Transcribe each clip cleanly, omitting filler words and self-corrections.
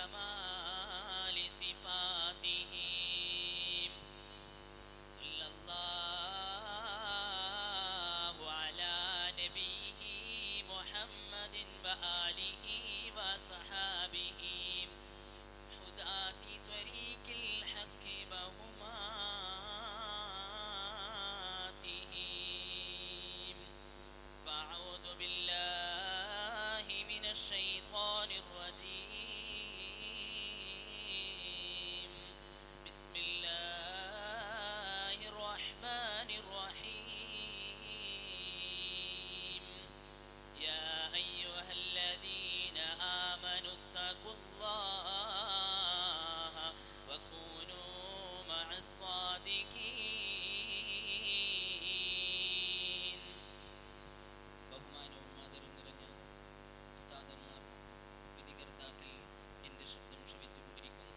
كمال صفاته صلى الله على نبيه محمد وآله وصحابه هداة طريق الحق وهماته فأعوذ بالله من الشيطان الرجيم بسم الله الرحمن الرحيم يا أيها الذين آمنوا اتقوا الله وكونوا مع الصادقين ബഹുമാനവും ആദരവും നിറഞ്ഞ ഉസ്താദന്മാർ, വിധികർത്താക്കൾ, എൻ്റെ ശബ്ദം ശ്രവിച്ചുകൊണ്ടിരിക്കുന്ന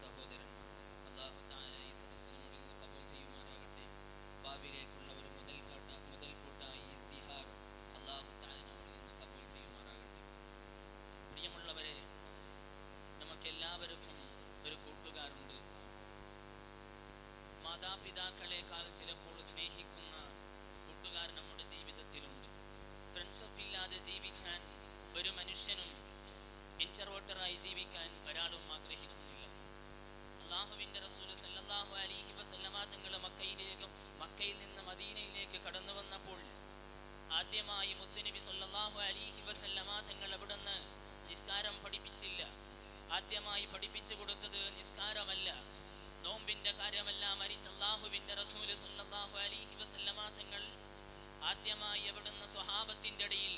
സഹോദരന്മാർ, അല്ലാഹു തആല ഈ സദസ്സിന് മുന്നിൽ നിന്ന് ഖബൂൽ ചെയ്യുമാറാകട്ടെ. ഭാവിയിലേക്കുള്ള ഒരു മുതൽക്കൂട്ടായി ഇസ്തിഹാർ അല്ലാഹു തആല നമ്മളിൽ നിന്ന് ഖബൂൽ ചെയ്യുമാറാകട്ടെ. പ്രിയമുള്ളവരെ, നമുക്കെല്ലാവർക്കും ഒരു കൂട്ടുകാരുണ്ട്. മാതാപിതാക്കളെക്കാൾ ചിലപ്പോൾ സ്നേഹിക്കുന്ന കൂട്ടുകാർ നമ്മുടെ ജീവിതത്തിലുണ്ട്. ഫ്രണ്ട്സപ്പ് ഇല്ലാതെ ജീവിക്കാൻ ഒരു മനുഷ്യനും, ഇൻട്രോവേർട്ടായി ജീവിക്കാൻ ഒരാളും ആഗ്രഹിക്കുന്നില്ല. അല്ലാഹുവിൻ്റെ റസൂൽ സല്ലല്ലാഹു അലൈഹി വസല്ലമ തങ്ങൾ മക്കയിൽ നിന്ന് മദീനയിലേക്ക് കടന്നു വന്നപ്പോൾ ആദ്യമായി മുത്തുനബി സല്ലല്ലാഹു അലൈഹി വസല്ലമ തങ്ങൾ അവിടുന്ന് നിസ്കാരം പഠിപ്പിച്ചില്ല. ആദ്യമായി പഠിപ്പിച്ചു കൊടുത്തത് നിസ്കാരമല്ല, നോമ്പിന്റെ കാര്യമല്ല, മറിച്ച് അല്ലാഹുവിൻ്റെ റസൂൽ സല്ലല്ലാഹു അലൈഹി വസല്ലമ തങ്ങൾ ആദ്യമായി അവിടുന്ന് സ്വഹാബത്തിന്റെ ഇടയിൽ,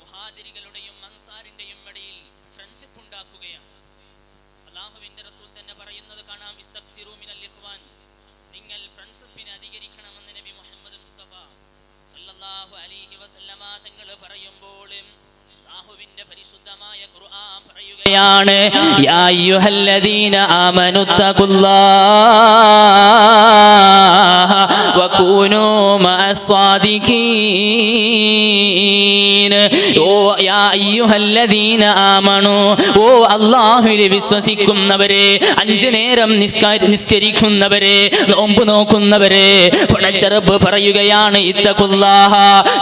മുഹാജിറുകളുടെയും അൻസാറിന്റെയും ഇടയിൽ ഫ്രണ്ട്ഷിപ്പ് ഉണ്ടാക്കുകയാണ്. അല്ലാഹുവിൻ്റെ റസൂൽ തന്നെ പറയുന്നത് കാണാം, ഇസ്തഗ്ഫിറൂ മിനൽ ഇഖ്വാൻ, നിങ്ങൾ ഫ്രണ്ട്ഷിപ്പിനെ അധികരിക്കണമെന്ന് നബി മുഹമ്മദ് മുസ്തഫ സല്ലല്ലാഹു അലൈഹി വസല്ലമ തങ്ങൾ പറയുമ്പോൾ അല്ലാഹുവിൻ്റെ പരിശുദ്ധമായ ഖുർആൻ പറയുകയാണ്, യാ അയ്യുഹല്ലദീന ആമനു തഖുല്ലാഹ വകൂനൂ മഅസ്സാദിഖീൻ. ഓ യാ അയ്യുഹല്ലദീന ആമനു, ഓ അല്ലാഹുവിൽ വിശ്വസിക്കുന്നവരെ, 5 നേരം നിസ്കരിക്കുന്നവരെ, നോമ്പ് നോക്കുന്നവരെ, പടച്ച റബ്ബ് പറയുകയാണ്, ഇത്തഖുല്ലാഹ,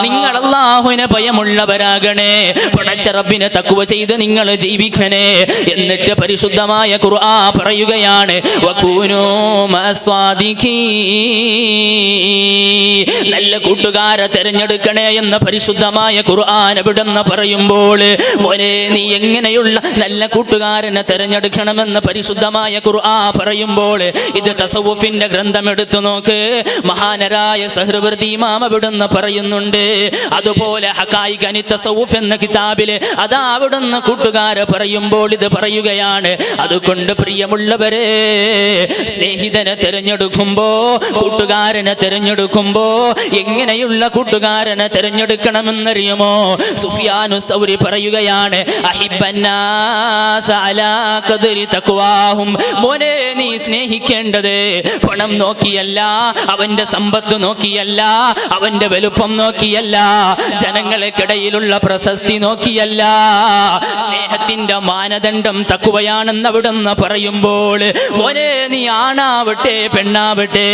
നിങ്ങൾ അല്ലാഹുവിനെ ഭയമുള്ളവരാകണേ, പടച്ച റബ്ബിനെ തഖ്വ ചെയ്ത് നിങ്ങൾ ജീവിക്കണേ. എന്നിട്ട് പരിശുദ്ധമായ ഖുർആൻ പറയുകയാണ്, വകൂനൂ മഅസ്സാദിഖീൻ, നല്ല കൂട്ടുകാരെ തിരഞ്ഞെടുക്കണേ എന്ന് പരിശുദ്ധമായ ഖുർആൻ എവിടെന്ന് പറയുമ്പോൾ, മോനെ നീ എങ്ങനെയുള്ള നല്ല കൂട്ടുകാരനെ തിരഞ്ഞെടുക്കണമെന്ന് പരിശുദ്ധമായ ഖുർആൻ പറയുമ്പോൾ, ഇത് തസവുഫിന്റെ ഗ്രന്ഥം എടുത്തു നോക്ക്, മഹാനരായ സഹ്റവർദി ഇമാം എവിടെന്ന് പറയുന്നുണ്ട്. അതുപോലെ ഹഖായിഖ് അനി തസവുഫ് എന്ന കിതാബില് അതാ അവിടുന്ന് കൂട്ടുകാരെ പറയുമ്പോൾ ഇത് പറയുകയാണ്. അതുകൊണ്ട് പ്രിയമുള്ളവരെ, സ്നേഹിതനെ തിരഞ്ഞെടുക്കുമ്പോ, കൂട്ടുകാരനെ തിരഞ്ഞെടുക്കുമ്പോ എങ്ങനെയുള്ള കൂട്ടുകാരനെ തിരഞ്ഞെടുക്കണമെന്നറിയുമോ? സുഫിയാനു സൗരി പറയുകയാണ്, അഹിബ്ബന്നാസ അലാ ഖദ്രി തഖ്വാഹും, മോനെ നീ സ്നേഹിക്കേണ്ടത് പണം നോക്കിയല്ല, അവന്റെ സമ്പത്ത് നോക്കിയല്ല, അവന്റെ വലുപ്പം നോക്കിയല്ല, ജനങ്ങൾക്കിടയിലുള്ള പ്രശസ്തി നോക്കിയല്ല. സ്നേഹത്തിന്റെ മാനദണ്ഡം തഖ്വയാണെന്ന് അവിടുന്ന് പറയുമ്പോൾ, മോനെ നീ ആണാവട്ടെ പെണ്ണാവട്ടെ,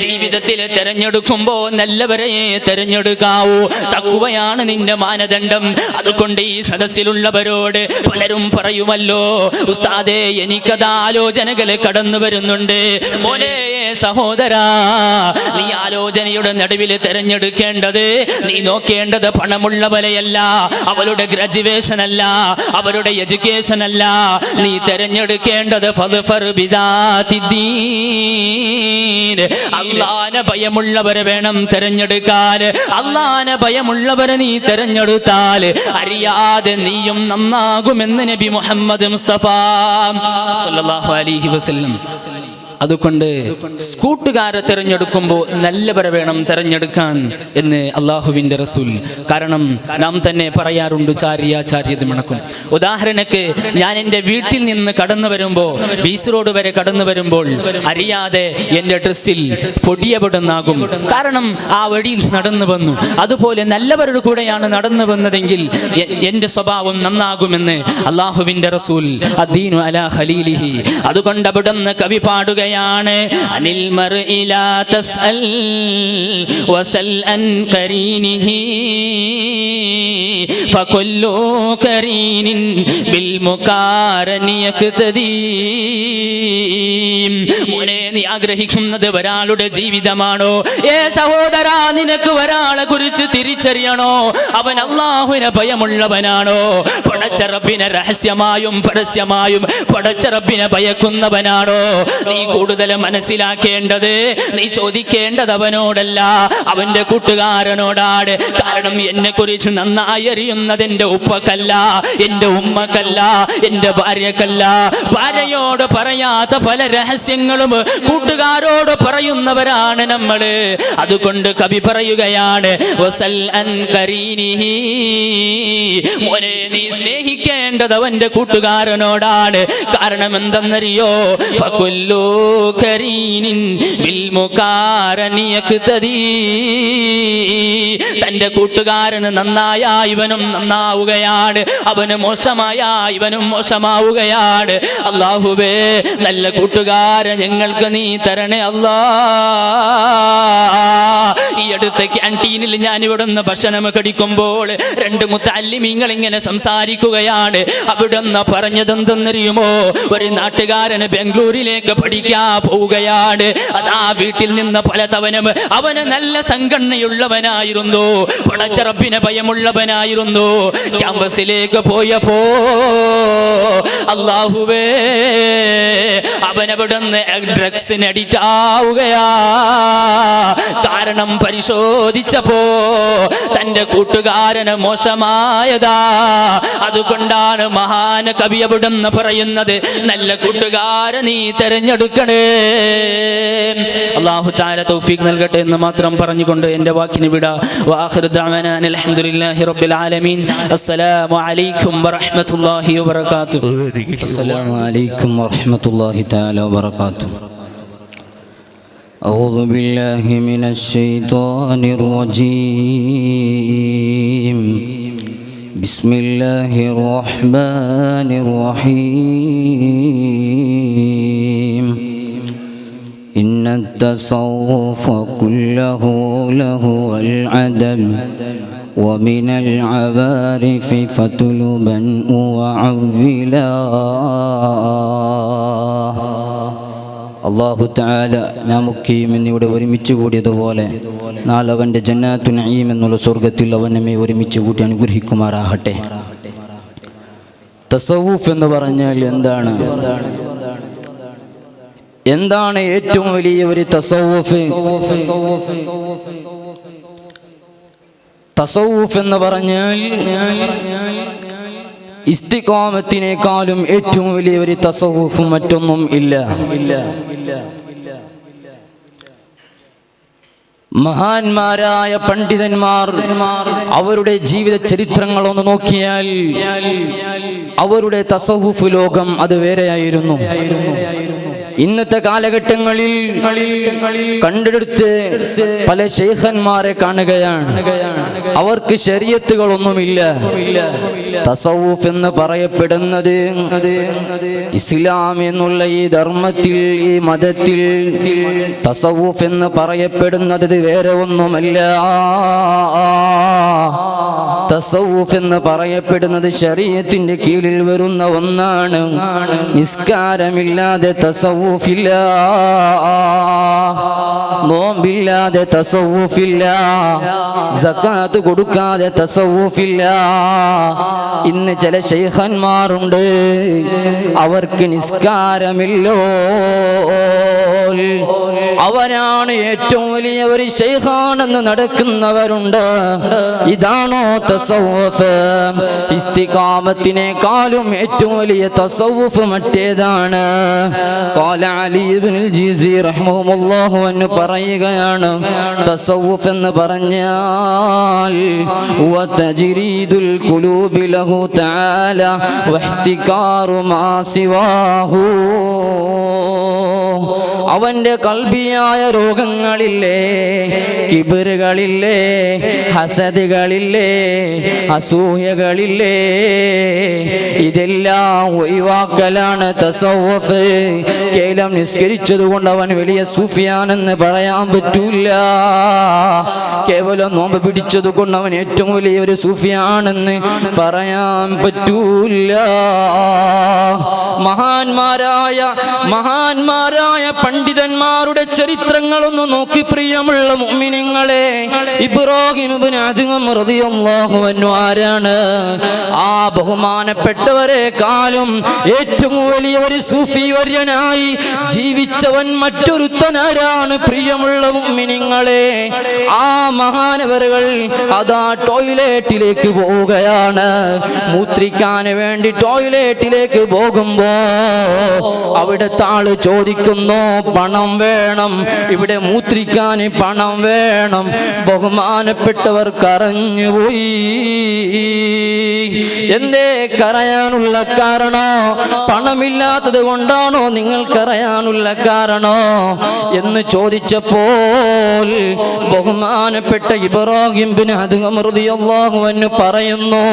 ജീവിതത്തിൽ തിരഞ്ഞെടുക്കുമ്പോ നല്ലവരെ തിരഞ്ഞെടുക്കാവൂ. തഖ്വയാണ് നിന്റെ മാനദണ്ഡം. അതുകൊണ്ട് ഈ സദസ്സിലുള്ളവരോട് പലരും പറയുമല്ലോ, ഉസ്താദേ എനിക്കതാ ആലോചനകൾ കടന്നു വരുന്നുണ്ട്. മോനെ സഹോദരാ, നീ ആലോചനയുടെ നടുവിൽ തിരഞ്ഞെടുക്കേണ്ടത്, നീ നോക്കേണ്ടത് പണമുള്ളവരെയല്ല, അവരുടെ ഗ്രാജുവേഷൻ അല്ല, അവരുടെ എഡ്യൂക്കേഷൻ അല്ല. നീ തിരഞ്ഞെടുക്കേണ്ടത് അല്ലാഹുവിനെ ഭയമുള്ളവരെ വേണം തിരഞ്ഞെടുക്കാൻ. അല്ലാഹുവിനെ ഭയമുള്ളവരെ നീ തിരഞ്ഞെടുത്താൽ അറിയാതെ നീയും നന്നാകുമെന്ന് നബി മുഹമ്മദ് മുസ്തഫ സല്ലല്ലാഹു അലൈഹി വസല്ലം അതുകൊണ്ട് കൂട്ടുകാരെ തിരഞ്ഞെടുക്കുമ്പോൾ നല്ലവരെ വേണം തിരഞ്ഞെടുക്കാൻ എന്ന് അള്ളാഹുവിൻ്റെ റസൂൽ. കാരണം നാം തന്നെ പറയാറുണ്ട്, ചാരിയാചാര്യത മണക്കും. ഉദാഹരണക്ക് ഞാൻ എൻ്റെ വീട്ടിൽ നിന്ന് കടന്നു വരുമ്പോൾ, ബീച്ച് റോഡ് വരെ കടന്നു വരുമ്പോൾ അറിയാതെ എൻ്റെ ഡ്രസ്സിൽ പൊടിയപ്പെടുന്നാകും. കാരണം ആ വഴിയിൽ നടന്നു വന്നു. അതുപോലെ നല്ലവരുടെ കൂടെയാണ് നടന്നു വന്നതെങ്കിൽ എൻ്റെ സ്വഭാവം നന്നാകുമെന്ന് അള്ളാഹുവിൻ്റെ റസൂൽ അദ്ദീനു അലാ ഖലീലിഹി. അതുകൊണ്ട് അവിടുന്ന് കവി പാടുകയാണ്, അനിൽ മർഇ ലാ തസ്അൽ വസൽ അൻ ഖരീനിഹി ഫകുല്ലു ഖരീനിൻ ബിൽ മുഖാരനി യഖ്തദീ. മോനെ, നീ ആഗ്രഹിക്കുന്നത് ഒരാളുടെ ജീവിതമാണോ? സഹോദരാ, നിനക്ക് ഒരാളെ കുറിച്ച് തിരിച്ചറിയണോ? അവൻ അല്ലാഹുവിനെ ഭയമുള്ളവനാണോ? പടച്ച റബ്ബിനെ രഹസ്യമായും പരസ്യമായും പടച്ച റബ്ബിനെ ഭയക്കുന്നവനാണോ? നീ കൂടുതൽ മനസ്സിലാക്കേണ്ടത്, നീ ചോദിക്കേണ്ടത് അവനോടല്ല, അവന്റെ കൂട്ടുകാരനോടാണ്. കാരണം എന്നെ കുറിച്ച് നന്നായി അറിയുന്നത് എൻ്റെ ഉപ്പക്കല്ല, എൻ്റെ ഉമ്മക്കല്ല, എൻ്റെ ഭാര്യക്കല്ല. ഭാര്യയോട് പറയാത്ത പല രഹസ്യങ്ങളും കൂട്ടുകാരോട് പറയുന്നവരാണ് നമ്മള്. അതുകൊണ്ട് കവി പറയുകയാണ്, വസൽ അൻ ഖരീനിഹി. മോനെ, നീ സ്നേഹിക്കേണ്ടത് അവന്റെ കൂട്ടുകാരനോടാണ്. കാരണം എന്തെന്നറിയോ? ഫകുല്ലു ഖരീനിൻ ബിൽ മുഖാരനി യഖ്തദീ. തന്റെ കൂട്ടുകാരന് നന്നായ ഇവനും നന്നാവുകയാണ്, അവന് മോശമായ ഇവനും മോശമാവുകയാണ്. അല്ലാഹുവേ, നല്ല കൂട്ടുകാരൻ ഞങ്ങൾക്ക് നീ തരണേ അല്ലാ. ഈ അടുത്ത ക്യാൻറ്റീനിൽ ഞാൻ ഇവിടെ നിന്ന് ഭക്ഷണം കടിക്കുമ്പോൾ രണ്ട് മുത്തല്ലിമീങ്ങൾ ഇങ്ങനെ സംസാരിക്കുകയാണ്. അവിടെ നിന്ന് പറഞ്ഞതെന്തെന്നറിയുമോ? ഒരു നാട്ടുകാരന് ബാംഗ്ലൂരിലേക്ക് പഠിക്കാൻ പോവുകയാണ്. അതാ വീട്ടിൽ നിന്ന് പലതവണ അവന് നല്ല സംഘടനയുള്ളവനായിരുന്നു, പടച്ച റബ്ബിനെ ഭയമുള്ളവനായിരുന്നു. ക്യാമ്പസിലേക്ക് പോയപ്പോ അല്ലാഹുവേ, അവനവിടുന്ന് ഡ്രഗ്സിന് അഡിക്റ്റ് ആവുകയാ. കാരണം പരിശോധിച്ചപ്പോ തന്റെ കൂട്ടുകാരന് മോശമായതാ. അതുകൊണ്ടാണ് മഹാന കവി അവിടുന്ന് പറയുന്നത്, നല്ല കൂട്ടുകാരെ നീ തെരഞ്ഞെടുക്കണേ. അല്ലാഹു തആല തൗഫീഖ് നൽകട്ടെ എന്ന് മാത്രം പറഞ്ഞുകൊണ്ട് എൻ്റെ വാക്കിന് വിടാ. വആഖിറു ദഅവാനാ അൽഹംദുലില്ലാഹി റബ്ബിൽ ആലമീൻ. അസ്സലാമു അലൈക്കും വറഹ്മത്തുള്ളാഹി വബറകാതുഹു. അസ്സലാമു അലൈക്കും വറഹ്മത്തുള്ളാഹി തആല വബറകാതുഹു. أعوذ بالله من الشيطان الرجيم. بسم الله الرحمن الرحيم. إن التصوف كله له العدم ومن العوارف فتلبا وعولا. അല്ലാഹു തആല നമുക്കെയും എന്നിവിടെ ഒരുമിച്ച് കൂടിയതുപോലെ നാളെ അവൻ്റെ ജന്നാത്തു നഈം എന്നുള്ള സ്വർഗത്തിൽ അവൻ നമ്മെ ഒരുമിച്ച് കൂട്ടി അനുഗ്രഹിക്കുമാറാകട്ടെ. തസവൂഫ് എന്ന് പറഞ്ഞാൽ എന്താണ്? എന്താണ് ഏറ്റവും വലിയ ഒരു തസവൂഫ്? തസവൂഫ് എന്ന് പറഞ്ഞാൽ ഇസ്തിഖാമത്തിനേക്കാളും ഏറ്റവും വലിയ ഒരു തസവൂഫ് മറ്റൊന്നും ഇല്ല. മഹാന്മാരായ പണ്ഡിതന്മാർ അവരുടെ ജീവിത ചരിത്രങ്ങളൊന്ന് നോക്കിയാൽ അവരുടെ തസവൂഫ് ലോകം അത് വേറെയായിരുന്നു. ഇന്നത്തെ കാലഘട്ടങ്ങളിൽ കണ്ടെടുത്ത് പല ശൈഖന്മാരെ കാണുകയാണ്. അവർക്ക് ശരീഅത്തുകളൊന്നുമില്ല. തസവൂഫ് എന്ന് പറയപ്പെടുന്നത് ഇസ്ലാം എന്നുള്ള ഈ ധർമ്മത്തിൽ, ഈ മതത്തിൽ തസവൂഫ് എന്ന് പറയപ്പെടുന്നത് വേറെ ഒന്നുമല്ല. തസവൂഫ് എന്ന് പറയപ്പെടുന്നത് ശരീഅത്തിന്റെ കീഴിൽ വരുന്ന ഒന്നാണ്. നിസ്കാരമില്ലാതെ തസവൂഫില്ല, നോമ്പില്ലാതെ തസവൂഫില്ല, സകാത്ത് കൊടുക്കാതെ തസവൂഫില്ല. ഇന്ന് ചില ശൈഖന്മാരുണ്ട്, അവർക്ക് നിസ്കാരമില്ലോ. അവരാണ് ഏറ്റവും വലിയ ഒരു ശൈഖാണെന്ന് നടക്കുന്നവരുണ്ട്. ഇതാണോ തസവൂഫ്? ഇസ്തിഖാമത്തിനേക്കാളും ഏറ്റവും വലിയ തസവൂഫ് മറ്റേതാണ്. ഖാല അലി ഇബ്നുൽ ജീസി റഹിമഹുല്ലാഹു അൻഹു പറയുകയാണ്, തസവ്വുഫ് എന്ന് പറഞ്ഞാൽ വതജ്രീദുൽ ഖുലൂബി ലഹു തആല വഇഹ്തികാറു മാ സിവാഹു. അവന്റെ കൽബിയായ രോഗങ്ങളില്ലേ, കിബറുകളില്ലേ, ഹസദുകളില്ലേ, അസൂയകളില്ലേ, ഇതെല്ലാം ഒഴിവാക്കലാണ് തസവ്വുഫ്. കേവലം നിസ്കരിച്ചതുകൊണ്ട് അവൻ വലിയ സൂഫിയാണെന്ന് പറയാൻ പറ്റൂല. കേവലം നോമ്പ് പിടിച്ചതുകൊണ്ട് അവൻ ഏറ്റവും വലിയൊരു സൂഫിയാണെന്ന് പറയാൻ പറ്റൂല. മഹാന്മാരായ പണ്ഡിതന്മാരുടെ ചരിത്രങ്ങളൊന്ന് നോക്കി പ്രിയമുള്ള മുഅ്മിനീങ്ങളെ. ഇബ്രാഹിം ഇബ്നു അദ്ഹം റളിയല്ലാഹു അൻഹു ആരാണ്? ആ ബഹുമാനപ്പെട്ടവരെക്കാളും ഏറ്റവും വലിയ ഒരു സൂഫി വര്യനായി ജീവിച്ചവൻ മറ്റൊരുത്തനാരാണ്? പ്രിയമുള്ള മുഅ്മിനീങ്ങളെ, ആ മഹാനവറുകൾ അതാ ടോയ്ലറ്റിലേക്ക് പോവുകയാണ്. മൂത്രിക്കാൻ വേണ്ടി ടോയ്ലറ്റിലേക്ക് പോകുമ്പോ അവിടുത്തെ ആള് ചോദിക്കുന്നു, പണം വേണം, ഇവിടെ മൂത്രിക്കാൻ പണം വേണം. ബഹുമാനപ്പെട്ടവർ കരഞ്ഞുപോയി. എന്തേ കരയാനുള്ള കാരണോ? പണമില്ലാത്തത് കൊണ്ടാണോ നിങ്ങൾ കരയാനുള്ള കാരണോ എന്ന് ചോദിച്ചപ്പോൾ ബഹുമാനപ്പെട്ട ഇബ്രാഹിം ഇബ്നു അദ്ഹം റളിയല്ലാഹു അൻഹു പറയുന്നു,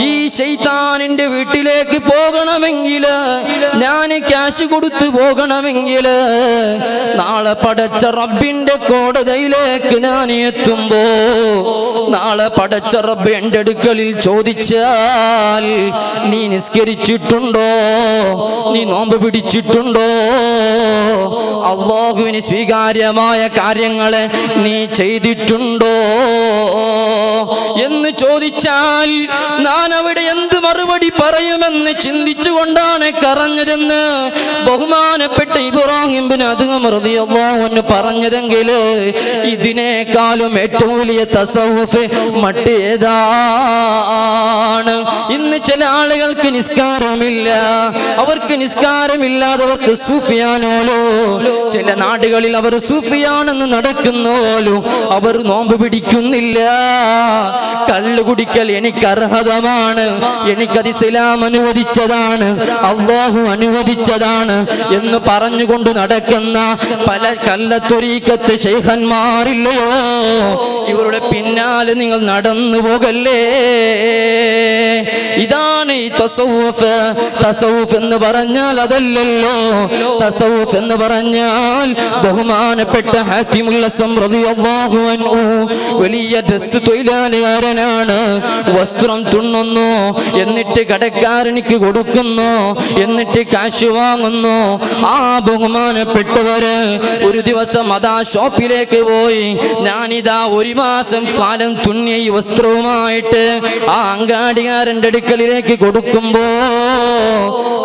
ഈ ശൈത്താനിന്റെ വീട്ടിലേക്ക് പോകണമെങ്കിൽ, ഞാൻ ക്യാഷ് കൊടുത്തു പോകണമെങ്കിൽ, നാളെ പടച്ച റബ്ബിന്റെ കോടതിയിലേക്ക് ഞാൻ എത്തുമ്പോ, നാളെ പടച്ച റബ്ബ് എൻ്റെ അടുക്കലിൽ ചോദിച്ചാൽ, നീ നിസ്കരിച്ചിട്ടുണ്ടോ, നീ നോമ്പ് പിടിച്ചിട്ടുണ്ടോ, അല്ലാഹുവിന് സ്വീകാര്യമായ കാര്യങ്ങളെ നീ ചെയ്തിട്ടുണ്ടോ എന്ന് ചോദിച്ചാൽ ഞാൻ അവിടെ എന്ത് മറുപടി പറയുമെന്ന് ചിന്തിച്ചുകൊണ്ടാണ് കരഞ്ഞതെന്ന് ബഹുമാനപ്പെട്ട ഇബ്രാഹിം ഇബ്നു അദ്ഹം റളിയല്ലാഹു അൻഹു പറഞ്ഞതെങ്കിൽ, ഇതിനേക്കാളും ഏറ്റവും വലിയ തസവ്വുഫ് മറ്റേതാണ്? ഇന്ന് ചില ആളുകൾക്ക് നിസ്കാരമില്ല, അവർക്ക് നിസ്കാരമില്ലാതവർക്ക് സൂഫിയാനോലോ. ചില നാടുകളിൽ അവർ സൂഫിയാണെന്ന് നടക്കുന്നോലോ, അവർ നോമ്പ് പിടിക്കുന്നില്ല. കള്ളു കുടിക്കൽ എനിക്ക് അർഹതമാണ്, എനിക്കത് ഇസ്ലാം അനുവദിച്ചതാണ്, അല്ലാഹു അനുവദിച്ചതാണ് എന്ന് പറഞ്ഞുകൊണ്ട് നടക്കുന്ന പല കള്ളത്തൊരീക്കത്ത് ശൈഖന്മാരില്ലയോ, ഇവരുടെ പിന്നാലെ നിങ്ങൾ നടന്നു പോകല്ലേ. ഇതാണ് ഈ തസവ്വുഫ്. തസവ്വുഫ് എന്ന് പറഞ്ഞാൽ അതല്ലല്ലോ. തസവ്വുഫ് എന്ന് പറഞ്ഞാൽ ബഹുമാനപ്പെട്ട ഹാത്തിമുൽ അസ്വം റളിയല്ലാഹു അൻഹു വലിയ ഡ്രസ് തൊഴിലാളികാരനാണ്. വസ്ത്രം തുന്നുന്നു, എന്നിട്ട് കടക്കാരനിക്ക് കൊടുക്കുന്നു, എന്നിട്ട് കാശ് വാങ്ങുന്നു. ആ ബഹുമാനപ്പെട്ടവര് ഒരു ദിവസം അതാ ഷോപ്പിലേക്ക് പോയി, ഞാനിതാ 1 മാസം കാലം തുന്നിയ ഈ വസ്ത്രവുമായിട്ട് ആ അങ്കാടികാരൻ്റെ അടുക്കലിലേക്ക് കൊടുക്കുമ്പോ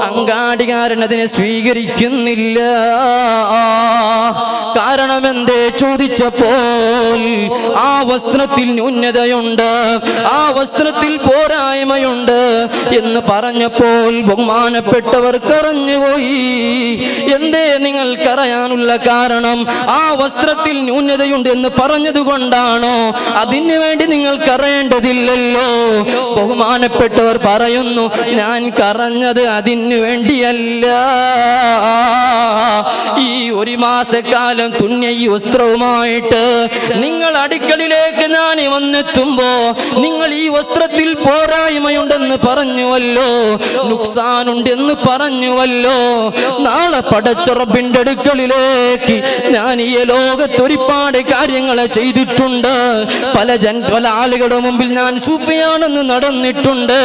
അങ്കാടികാരൻ അതിനെ സ്വീകരിക്കുന്നില്ല. കാരണം എന്തേ ചോദിച്ചപ്പോൾ ആ വസ്ത്രത്തിൽ ന്യൂനതയുണ്ട്, ആ വസ്ത്രത്തിൽ പോരായ്മയുണ്ട് എന്ന് പറഞ്ഞപ്പോൾ ബഹുമാനപ്പെട്ടവർ കരഞ്ഞുപോയി. എന്തേ നിങ്ങൾ കരയാനുള്ള കാരണം? ആ വസ്ത്രത്തിൽ ന്യൂനതയുണ്ട് എന്ന് പറഞ്ഞതുകൊണ്ടാണോ? അതിനു വേണ്ടി നിങ്ങൾ കരയേണ്ടതില്ലല്ലോ. ബഹുമാനപ്പെട്ടവർ പറയുന്നു, ഞാൻ കരഞ്ഞത് അതിനു വേണ്ടിയല്ല. ഈ 1 മാസക്കാലം തുന്നിയ ഈ വസ്ത്രവുമായിട്ട് നിങ്ങൾ അടുക്കളയിലേക്ക് ഞാൻ വന്നെത്തുമ്പോ നിങ്ങൾ ഈ വസ്ത്രത്തിൽ പോരായ്മയുണ്ടെന്ന് പറഞ്ഞുവല്ലോ, നുക്സാനുണ്ടെന്ന് പറഞ്ഞുവല്ലോ. നാളെ പടച്ച റബ്ബിന്റെ അടുക്കളിലേക്ക് ഞാൻ ഈ ലോകത്തൊരുപാട് കാര്യങ്ങൾ ചെയ്തിട്ടുണ്ട്. പല ആളുകളുടെ മുമ്പിൽ ഞാൻ സൂഫിയാണെന്ന് നടന്നിട്ടുണ്ട്,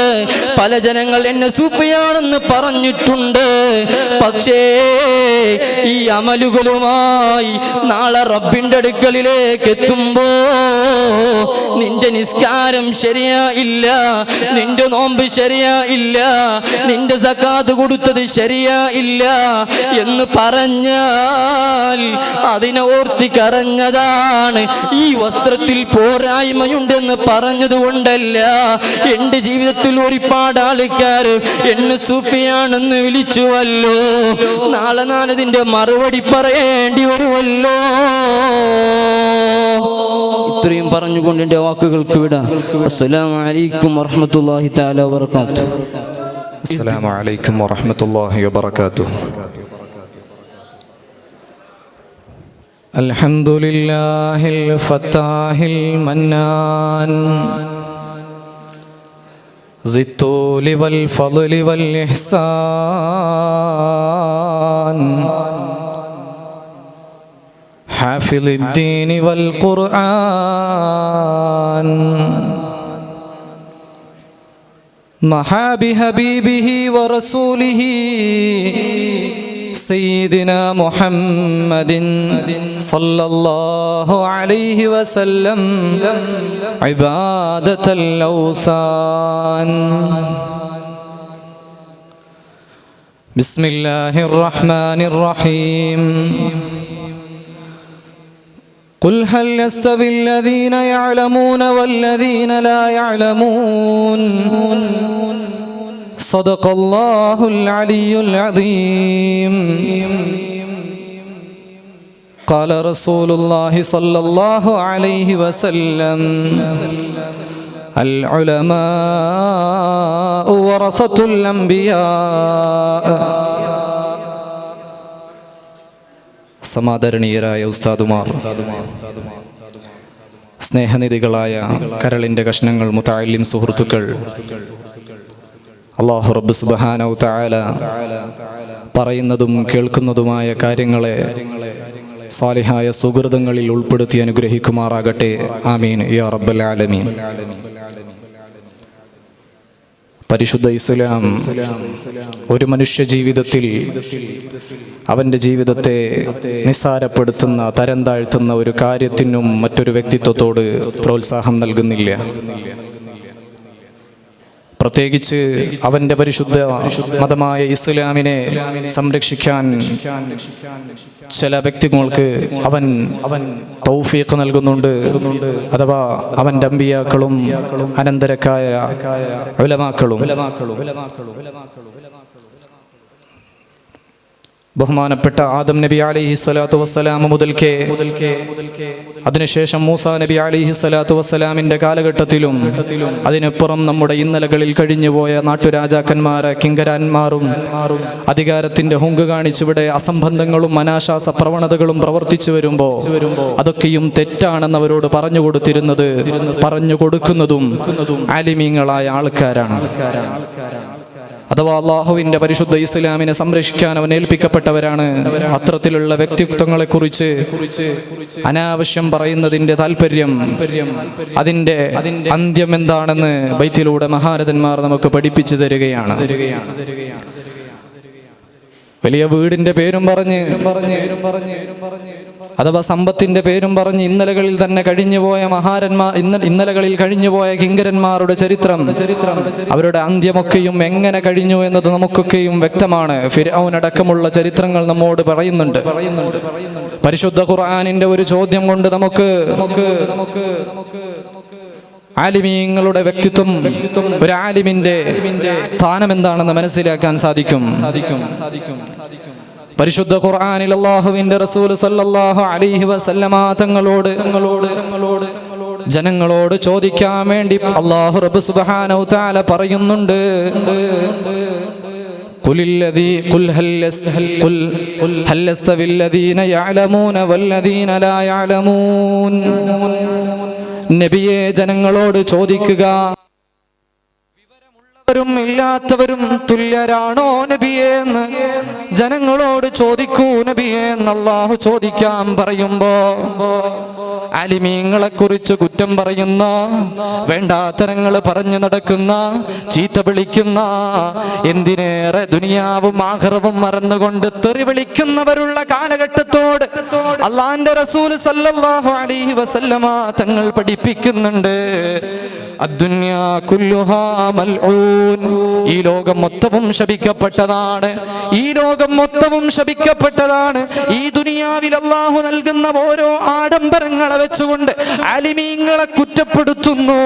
പല ജനങ്ങൾ എന്നെ സൂഫിയാണെന്ന് പറഞ്ഞിട്ടുണ്ട്. പക്ഷേ ഈ അമലുകളുമായി നാളെ റബ്ബിന്റെ അടുക്കലിലേക്ക് എത്തുമ്പോ നിന്റെ നിസ്കാരം ശരിയായില്ല, നിന്റെ നോമ്പ് ശരിയാ ഇല്ല, നിന്റെ സക്കാത്ത് കൊടുത്തത് ശരിയാ ഇല്ല എന്ന് പറഞ്ഞാൽ അതിനെ ഓർത്തി കരഞ്ഞതാണ്. ഈ വസ്ത്രത്തിൽ പോരായ്മയുണ്ടെന്ന് പറഞ്ഞതുകൊണ്ടല്ല. എൻ്റെ ജീവിതത്തിൽ ഒരുപാട് ആൾക്കാർ എന്നെ സൂഫിയാണെന്ന് വിളിച്ചുവല്ലോ, നാളെ ഞാനതിൻ്റെ മറുപടി പറയേണ്ടി വരുമല്ലോ. ഇത്രയും പറഞ്ഞുകൊണ്ട് എൻ്റെ വാക്കുകൾക്ക് വിടാം. അസ്സലാമു അലൈക്കും വറഹ്മത്തുള്ളാഹി തആല വബറകാതുഹു. അസ്സലാമു അലൈക്കും വറഹ്മത്തുള്ളാഹി വബറകാതുഹു. അൽഹംദുലില്ലാഹിൽ ഫത്താഹിൽ മന്നാൻ സിത്തൂലി വൽ ഫളി വൽ ഇഹ്സാൻ ഹാഫിളുദ്ദീൻ വൽ ഖുർആൻ മഹാബി ഹബീബിഹി വറസൂലിഹി സയ്യിദിനാ മുഹമ്മദിൻ സല്ലല്ലാഹു അലൈഹി വസല്ലം ഇബാദത്തുൽ ഔസാൻ. ബിസ്മില്ലാഹിർ റഹ്മാനിർ റഹീം. قل هل يستوي الذين يعلمون والذين لا يعلمون صدق الله العلي العظيم. قال رسول الله صلى الله عليه وسلم العلماء ورثة الأنبياء. സമാദരണീയരായ ഉസ്താദുമാർ, സ്നേഹനിധികളായ കരളിൻ്റെ കഷ്ണങ്ങൾ, മുതഅല്ലിം സുഹൃത്തുക്കൾ, അല്ലാഹു റബ്ബ് സുബ്ഹാനഹു തആല പറയുന്നതും കേൾക്കുന്നതുമായ കാര്യങ്ങളെ സാലിഹായ സുഹൃതങ്ങളിൽ ഉൾപ്പെടുത്തി അനുഗ്രഹിക്കുമാറാകട്ടെ. ആമീൻ യാ റബ്ബൽ ആലമീൻ. പരിശുദ്ധ ഇസ്ലാം ഒരു മനുഷ്യ ജീവിതത്തിൽ അവൻ്റെ ജീവിതത്തെ നിസ്സാരപ്പെടുത്തുന്ന, തരം താഴ്ത്തുന്ന ഒരു കാര്യത്തിനും മറ്റൊരു വ്യക്തിത്വത്തോട് പ്രോത്സാഹം നൽകുന്നില്ല. പ്രത്യേകിച്ച് അവൻ്റെ പരിശുദ്ധ മതമായ ഇസ്ലാമിനെ സംരക്ഷിക്കാൻ ചില വ്യക്തികൾക്ക് അവൻ തൗഫീഖ് നൽകുന്നുണ്ട്. അഥവാ അവൻ്റെ അമ്പിയാക്കളും അനന്തരക്കായ ഉലമാക്കളും. ബഹുമാനപ്പെട്ട ആദം നബി അലൈഹി സ്വലാത്തു വസ്സലാം മുതൽക്കേ അതിനുശേഷം മൂസാ നബി അലൈഹി സ്വലാത്തു വസ്സലാമിൻ്റെ കാലഘട്ടത്തിലും അതിനപ്പുറം നമ്മുടെ ഇന്നലകളിൽ കഴിഞ്ഞുപോയ നാട്ടുരാജാക്കന്മാരെ കിങ്കരാന്മാരും അധികാരത്തിൻ്റെ ഹുങ്ക് കാണിച്ചിവിടെ അസംബന്ധങ്ങളും അനാശാസ പ്രവണതകളും പ്രവർത്തിച്ചു വരുമ്പോൾ അതൊക്കെയും തെറ്റാണെന്ന് അവരോട് പറഞ്ഞു കൊടുക്കുന്നതും ആലിമീങ്ങളായ ആൾക്കാരാണ്. അഥവാ അള്ളാഹുവിൻ്റെ പരിശുദ്ധ ഇസ്ലാമിനെ സംരക്ഷിക്കാൻ അവൻ ഏൽപ്പിക്കപ്പെട്ടവരാണ്. അത്തരത്തിലുള്ള വ്യക്തിത്വങ്ങളെ കുറിച്ച് അനാവശ്യം പറയുന്നതിൻ്റെ താല്പര്യം, അതിൻ്റെ അന്ത്യം എന്താണെന്ന് ബൈത്തിലൂടെ മഹാരഥന്മാർ നമുക്ക് പഠിപ്പിച്ചു തരികയാണ്. വലിയ വീടിന്റെ പേരും പറഞ്ഞ് അഥവാ സമ്പത്തിന്റെ പേരും പറഞ്ഞ് ഇന്നലകളിൽ തന്നെ കഴിഞ്ഞുപോയ ഇന്നലകളിൽ കഴിഞ്ഞുപോയ കിങ്കരന്മാരുടെ ചരിത്രം, അവരുടെ അന്ത്യമൊക്കെയും എങ്ങനെ കഴിഞ്ഞു എന്നത് നമുക്കൊക്കെയും വ്യക്തമാണ്. ഫിർഔൻ അടക്കമുള്ള ചരിത്രങ്ങൾ നമ്മോട് പറയുന്നുണ്ട്. പരിശുദ്ധ ഖുർആനിന്റെ ഒരു ചോദ്യം കൊണ്ട് നമുക്ക് ആലിമീങ്ങളുടെ വ്യക്തിത്വം, ഒരു ആലിമിന്റെ സ്ഥാനം എന്താണെന്ന് മനസ്സിലാക്കാൻ സാധിക്കും. പരിശുദ്ധ ഖുർആനിൽ അല്ലാഹുവിന്റെ റസൂൽ സല്ലല്ലാഹു അലൈഹി വസല്ലമ തങ്ങളോട് ജനങ്ങളോട് ചോദിക്കാൻ വേണ്ടി അല്ലാഹു റബ്ബ് സുബ്ഹാനഹു തആല പറയുന്നുണ്ട്. ഖുൽ ഹൽ യസ്തവിൽ ലദീന യഅലമൂന വല്ലദീന ലാ യഅലമൂൻ. നബിയെ, ജനങ്ങളോട് ചോദിക്കുക, വിവരമുള്ളവരും ഇല്ലാത്തവരും തുല്യരാണോ നബിയെ എന്ന് ജനങ്ങളോട് ചോദിക്കൂ നബിയെ എന്ന് അല്ലാഹു ചോദിക്കാൻ പറയുമ്പോ ആലിമീങ്ങളെ കുറിച്ച് കുറ്റം പറയുന്ന, വേണ്ടാത്തരങ്ങൾ പറഞ്ഞു നടക്കുന്ന, ചീത്ത വിളിക്കുന്ന, എന്തിനേറെ ദുനിയാവും ആഖിറവും മറന്നുകൊണ്ട് തെറി വിളിക്കുന്നവരുള്ള കാലഘട്ടത്തോട് അല്ലാഹുവിന്റെ റസൂൽ സല്ലല്ലാഹു അലൈഹി വസല്ലമ തങ്ങൾ പഠിപ്പിക്കുന്നുണ്ട്, അദ്ദുന്യാ കുല്ലുഹാ മൽഊൻ, ഈ ലോകം മൊത്തവും ശപിക്കപ്പെട്ടതാണ്, ഈ ലോകം മൊത്തവും ശപിക്കപ്പെട്ടതാണ്. ഈ ദുനിയാവിൽ അല്ലാഹു നൽകുന്ന ഓരോ ആഡംബരങ്ങളെ വെച്ചുകൊണ്ട് ആലിമീങ്ങളെ കുറ്റപ്പെടുത്തുന്നു,